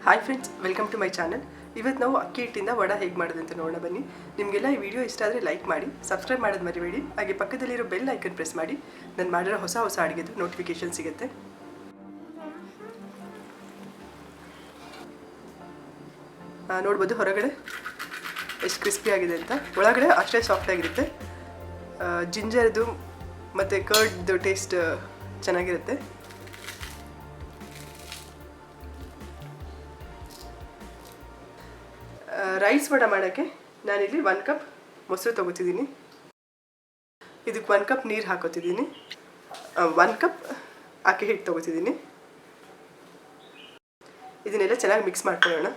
Hi friends, welcome to my channel. ಇವತ್ತು ನಾವು ಅಕ್ಕಿ ಹಿಟ್ಟಿಂದ ವಡ ಹೇಗೆ ಮಾಡೋದು ಅಂತ ನೋಡೋಣ ಬನ್ನಿ. ನಿಮಗೆಲ್ಲ ಈ ವಿಡಿಯೋ ಇಷ್ಟ ಆದರೆ ಲೈಕ್ ಮಾಡಿ, ಸಬ್ಸ್ಕ್ರೈಬ್ ಮಾಡೋದು ಮರಿಬೇಡಿ. ಹಾಗೆ ಪಕ್ಕದಲ್ಲಿರೋ ಬೆಲ್ ಐಕನ್ ಪ್ರೆಸ್ ಮಾಡಿ ನಾನು ಮಾಡಿರೋ ಹೊಸ ಅಡುಗೆದು ನೋಟಿಫಿಕೇಶನ್ ಸಿಗುತ್ತೆ. ನೋಡ್ಬೋದು ಹೊರಗಡೆ ಎಷ್ಟು ಕ್ರಿಸ್ಪಿ ಆಗಿದೆ ಅಂತ, ಒಳಗಡೆ ಅಷ್ಟೇ ಸಾಫ್ಟ್ ಆಗಿರುತ್ತೆ. ಜಿಂಜರ್ದು ಮತ್ತು ಕರ್ಡ್ದು ಟೇಸ್ಟ್ ಚೆನ್ನಾಗಿರುತ್ತೆ. ರೈಸ್ ವಡ ಮಾಡೋಕ್ಕೆ ನಾನಿಲ್ಲಿ 1 ಕಪ್ ಮೊಸರು ತೊಗೋತಿದ್ದೀನಿ. ಇದಕ್ಕೆ 1 ಕಪ್ ನೀರು ಹಾಕೋತಿದ್ದೀನಿ. 1 ಕಪ್ ಅಕ್ಕಿ ಹಿಟ್ಟು ತೊಗೋತಿದ್ದೀನಿ. ಇದನ್ನೆಲ್ಲ ಚೆನ್ನಾಗಿ ಮಿಕ್ಸ್ ಮಾಡ್ಕೊಳ್ಳೋಣ.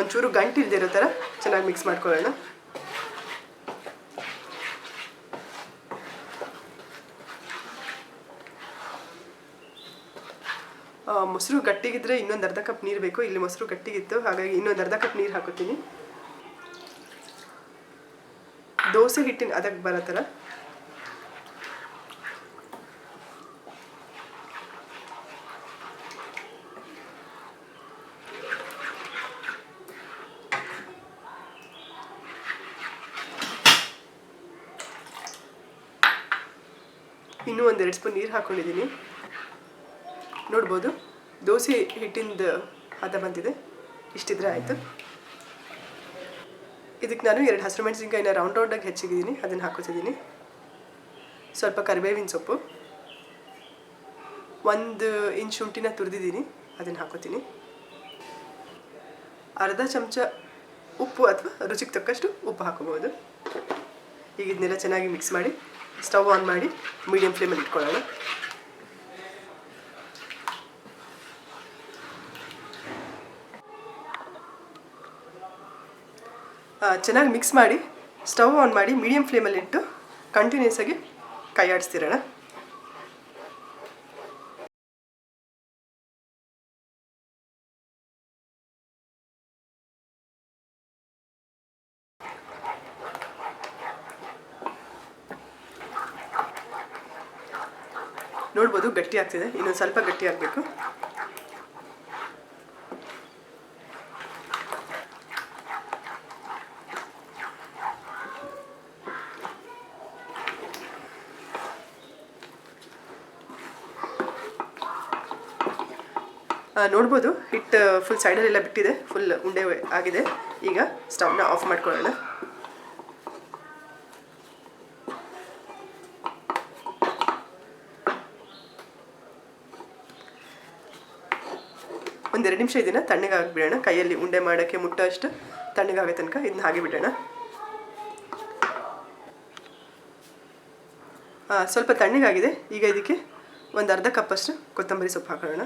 ಒಂಚೂರು ಗಂಟು ಇಲ್ದಿರೋ ಥರ ಚೆನ್ನಾಗಿ ಮಿಕ್ಸ್ ಮಾಡ್ಕೊಳ್ಳೋಣ. ಮೊಸರು ಗಟ್ಟಿಗಿದ್ರೆ ಇನ್ನೊಂದು ಅರ್ಧ ಕಪ್ ನೀರು ಬೇಕು. ಇಲ್ಲಿ ಮೊಸರು ಗಟ್ಟಿಗಿತ್ತು, ಹಾಗಾಗಿ ಇನ್ನೊಂದು ಅರ್ಧ ಕಪ್ ನೀರು ಹಾಕೋತೀನಿ. ದೋಸೆ ಹಿಟ್ಟಿನ ಅದಕ್ಕೆ ಬರೋ ಥರ ಇನ್ನೂ 1-2 ಸ್ಪೂನ್ ನೀರು ಹಾಕ್ಕೊಂಡಿದ್ದೀನಿ. ನೋಡ್ಬೋದು ದೋಸೆ ಹಿಟ್ಟಿಂದ ಹದ ಬಂದಿದೆ. ಇಷ್ಟಿದ್ರೆ ಆಯಿತು. ಇದಕ್ಕೆ ನಾನು 2 ಹಸಿರು ಮೆಣಸಿನ್ಕಾಯಿನ ರೌಂಡಾಗಿ ಹೆಚ್ಚಿದ್ದೀನಿ, ಅದನ್ನು ಹಾಕೋತಿದ್ದೀನಿ. ಸ್ವಲ್ಪ ಕರಿಬೇವಿನ ಸೊಪ್ಪು, 1 ಇಂಚ್ ಶುಂಠಿನ ತುರಿದಿದ್ದೀನಿ, ಅದನ್ನು ಹಾಕೋತೀನಿ. ಅರ್ಧ ಚಮಚ ಉಪ್ಪು ಅಥವಾ ರುಚಿಗೆ ತಕ್ಕಷ್ಟು ಉಪ್ಪು ಹಾಕೋಬೋದು. ಈಗ ಇದನ್ನೆಲ್ಲ ಚೆನ್ನಾಗಿ ಮಿಕ್ಸ್ ಮಾಡಿ ಸ್ಟವ್ ಆನ್ ಮಾಡಿ ಮೀಡಿಯಮ್ ಫ್ಲೇಮಲ್ಲಿ ಇಟ್ಕೊಳ್ಳೋಣ. ಚೆನ್ನಾಗಿ ಮಿಕ್ಸ್ ಮಾಡಿ ಸ್ಟವ್ ಆನ್ ಮಾಡಿ ಮೀಡಿಯಮ್ ಫ್ಲೇಮಲ್ಲಿ ಇಟ್ಟು ಕಂಟಿನ್ಯೂಸ್ ಆಗಿ ಕೈ ಆಡಿಸ್ತಿರೋಣ. ನೋಡ್ಬೋದು ಗಟ್ಟಿ ಆಗ್ತಿದೆ, ಇನ್ನೊಂದು ಸ್ವಲ್ಪ ಗಟ್ಟಿ ಆಗಬೇಕು. ನೋಡ್ಬೋದು ಹಿಟ್ಟು ಫುಲ್ ಸೈಡಲ್ಲೆಲ್ಲ ಬಿಟ್ಟಿದೆ, ಫುಲ್ ಉಂಡೆ ಆಗಿದೆ. ಈಗ ಸ್ಟವ್ನ ಆಫ್ ಮಾಡ್ಕೊಳ್ಳೋಣ. ಒಂದೆರಡು ನಿಮಿಷ ಇದನ್ನು ತಣ್ಣಗಾಗಿ ಬಿಡೋಣ. ಕೈಯಲ್ಲಿ ಉಂಡೆ ಮಾಡೋಕ್ಕೆ ಮುಟ್ಟೋ ಅಷ್ಟು ತಣ್ಣಗಾಗೋ ತನಕ ಇದನ್ನ ಹಾಗೆ ಬಿಡೋಣ. ಸ್ವಲ್ಪ ತಣ್ಣಗಾಗಿದೆ. ಈಗ ಇದಕ್ಕೆ ಒಂದು ಅರ್ಧ ಕಪ್ಪಷ್ಟು ಕೊತ್ತಂಬರಿ ಸೊಪ್ಪು ಹಾಕೊಳ್ಳೋಣ.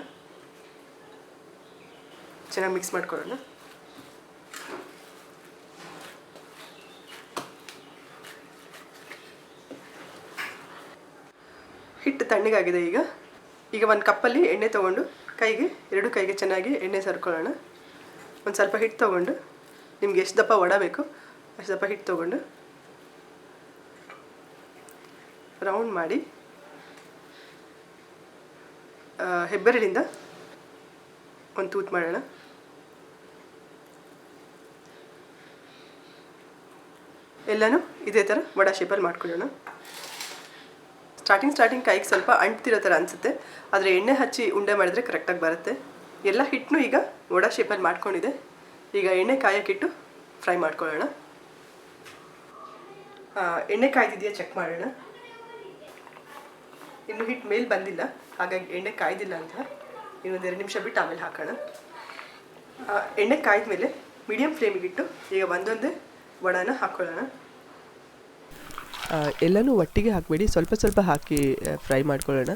ಚೆನ್ನಾಗಿ ಮಿಕ್ಸ್ ಮಾಡ್ಕೊಳ್ಳೋಣ. ಹಿಟ್ಟು ತಣ್ಣಗಾಗಿದೆ. ಈಗ 1 ಕಪ್ಪಲ್ಲಿ ಎಣ್ಣೆ ತೊಗೊಂಡು ಎರಡು ಕೈಗೆ ಚೆನ್ನಾಗಿ ಎಣ್ಣೆ ಸರ್ಕೊಳ್ಳೋಣ. ಒಂದು ಸ್ವಲ್ಪ ಹಿಟ್ಟು ತೊಗೊಂಡು, ನಿಮ್ಗೆ ಎಷ್ಟು ದಪ್ಪ ವಡ ಬೇಕು ಅಷ್ಟು ದಪ್ಪ ಹಿಟ್ಟು ತೊಗೊಂಡು ರೌಂಡ್ ಮಾಡಿ ಹೆಬ್ಬೆರಳಿಂದ ಒಂದು ತೂತು ಮಾಡೋಣ. ಎಲ್ಲನೂ ಇದೇ ಥರ ವಡ ಶೇಪಲ್ಲಿ ಮಾಡ್ಕೊಳ್ಳೋಣ. ಸ್ಟಾರ್ಟಿಂಗ್ ಕೈಗೆ ಸ್ವಲ್ಪ ಅಂಟ್ತಿರೋ ಥರ ಅನಿಸುತ್ತೆ, ಆದರೆ ಎಣ್ಣೆ ಹಚ್ಚಿ ಉಂಡೆ ಮಾಡಿದ್ರೆ ಕರೆಕ್ಟಾಗಿ ಬರುತ್ತೆ. ಎಲ್ಲ ಹಿಟ್ಟನ್ನು ಈಗ ವಡ ಶೇಪಲ್ಲಿ ಮಾಡ್ಕೊಂಡಿದೆ. ಈಗ ಎಣ್ಣೆ ಕಾಯಕ್ಕಿಟ್ಟು ಫ್ರೈ ಮಾಡ್ಕೊಳ್ಳೋಣ. ಎಣ್ಣೆ ಕಾಯ್ದಿದೆಯಾ ಚೆಕ್ ಮಾಡೋಣ. ಇನ್ನು ಹಿಟ್ಟು ಮೇಲೆ ಬಂದಿಲ್ಲ, ಹಾಗಾಗಿ ಎಣ್ಣೆ ಕಾಯ್ದಿಲ್ಲ ಅಂತ ಇನ್ನೊಂದು 2 ನಿಮಿಷ ಬಿಟ್ಟು ಆಮೇಲೆ ಹಾಕೋಣ. ಎಣ್ಣೆ ಕಾಯ್ದ ಮೇಲೆ ಮೀಡಿಯಮ್ ಫ್ಲೇಮಿಗಿಟ್ಟು ಈಗ ಒಂದೊಂದೇ ವಡನ ಹಾಕ್ಕೊಳ್ಳೋಣ. ಎಲ್ಲನೂ ಒಟ್ಟಿಗೆ ಹಾಕಬೇಡಿ, ಸ್ವಲ್ಪ ಸ್ವಲ್ಪ ಹಾಕಿ ಫ್ರೈ ಮಾಡ್ಕೊಳ್ಳೋಣ.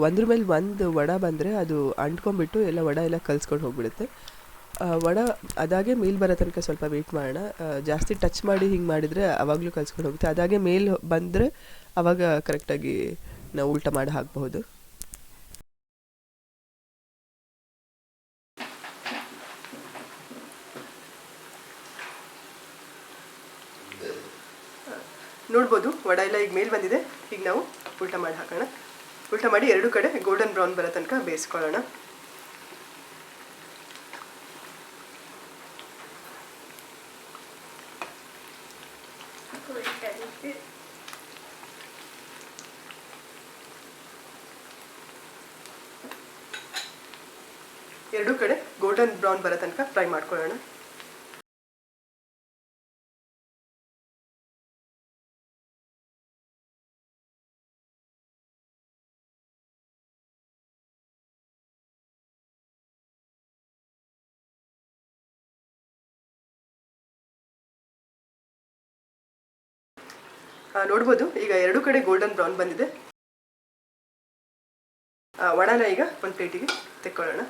ಒಂದ್ರ ಮೇಲೆ ಒಂದು ವಡ ಬಂದರೆ ಅದು ಅಂಟ್ಕೊಂಡ್ಬಿಟ್ಟು ಎಲ್ಲ ವಡ ಎಲ್ಲ ಕಲಿಸ್ಕೊಂಡು ಹೋಗ್ಬಿಡುತ್ತೆ. ವಡ ಅದಾಗೆ ಮೇಲೆ ಬರೋ ತನಕ ಸ್ವಲ್ಪ ವೆಯ್ಟ್ ಮಾಡೋಣ. ಜಾಸ್ತಿ ಟಚ್ ಮಾಡಿ ಹಿಂಗೆ ಮಾಡಿದರೆ ಆವಾಗಲೂ ಕಲಿಸ್ಕೊಂಡು ಹೋಗುತ್ತೆ. ಅದಾಗೆ ಮೇಲೆ ಬಂದರೆ ಆವಾಗ ಕರೆಕ್ಟಾಗಿ ನಾವು ಉಲ್ಟ ಮಾಡಿ ಹಾಕಬಹುದು. ನೋಡ್ಬೋದು ವಡ ಎಲ್ಲ ಈಗ ಮೇಲೆ ಬಂದಿದೆ. ಈಗ ನಾವು ಉಲ್ಟ ಮಾಡಿ ಹಾಕೋಣ. ಉಲ್ಟ ಮಾಡಿ ಎರಡು ಕಡೆ ಗೋಲ್ಡನ್ ಬ್ರೌನ್ ಬರೋ ತನಕ ಬೇಯಿಸ್ಕೊಳ್ಳೋಣ. ಎರಡೂ ಕಡೆ ಗೋಲ್ಡನ್ ಬ್ರೌನ್ ಬರೋ ತನಕ ಫ್ರೈ ಮಾಡ್ಕೊಳ್ಳೋಣ. ನೋಡ್ಬೋದು ಈಗ ಎರಡೂ ಕಡೆ ಗೋಲ್ಡನ್ ಬ್ರೌನ್ ಬಂದಿದೆ. ವಡಾನ ಈಗ ಒಂದು ಪ್ಲೇಟಿಗೆ ತೆಕ್ಕೊಳ್ಳೋಣ.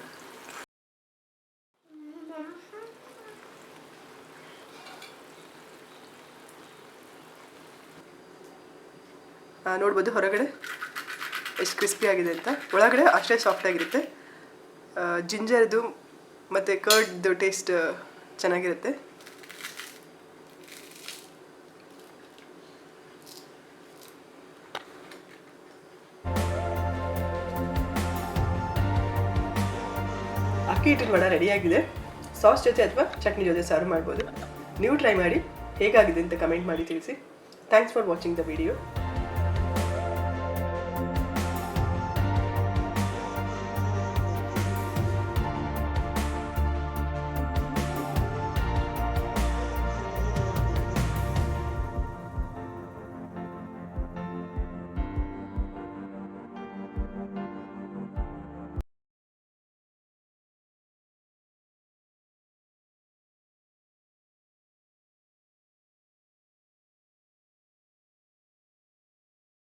ನೋಡ್ಬೋದು ಹೊರಗಡೆ ಎಷ್ಟು ಕ್ರಿಸ್ಪಿ ಆಗಿದೆ ಅಂತ, ಒಳಗಡೆ ಅಷ್ಟೇ ಸಾಫ್ಟ್ ಆಗಿರುತ್ತೆ. ಜಿಂಜರ್ದು ಮತ್ತು ಕರ್ಡ್ದು ಟೇಸ್ಟ್ ಚೆನ್ನಾಗಿರುತ್ತೆ. ಅಕ್ಕಿ ಹಿಟ್ಟಿನ ವಡ ರೆಡಿಯಾಗಿದೆ. ಸಾಸ್ ಜೊತೆ ಅಥವಾ ಚಟ್ನಿ ಜೊತೆ ಸರ್ವ್ ಮಾಡ್ಬೋದು. ನೀವು ಟ್ರೈ ಮಾಡಿ ಹೇಗಾಗಿದೆ ಅಂತ ಕಮೆಂಟ್ ಮಾಡಿ ತಿಳಿಸಿ. Thanks for watching the video.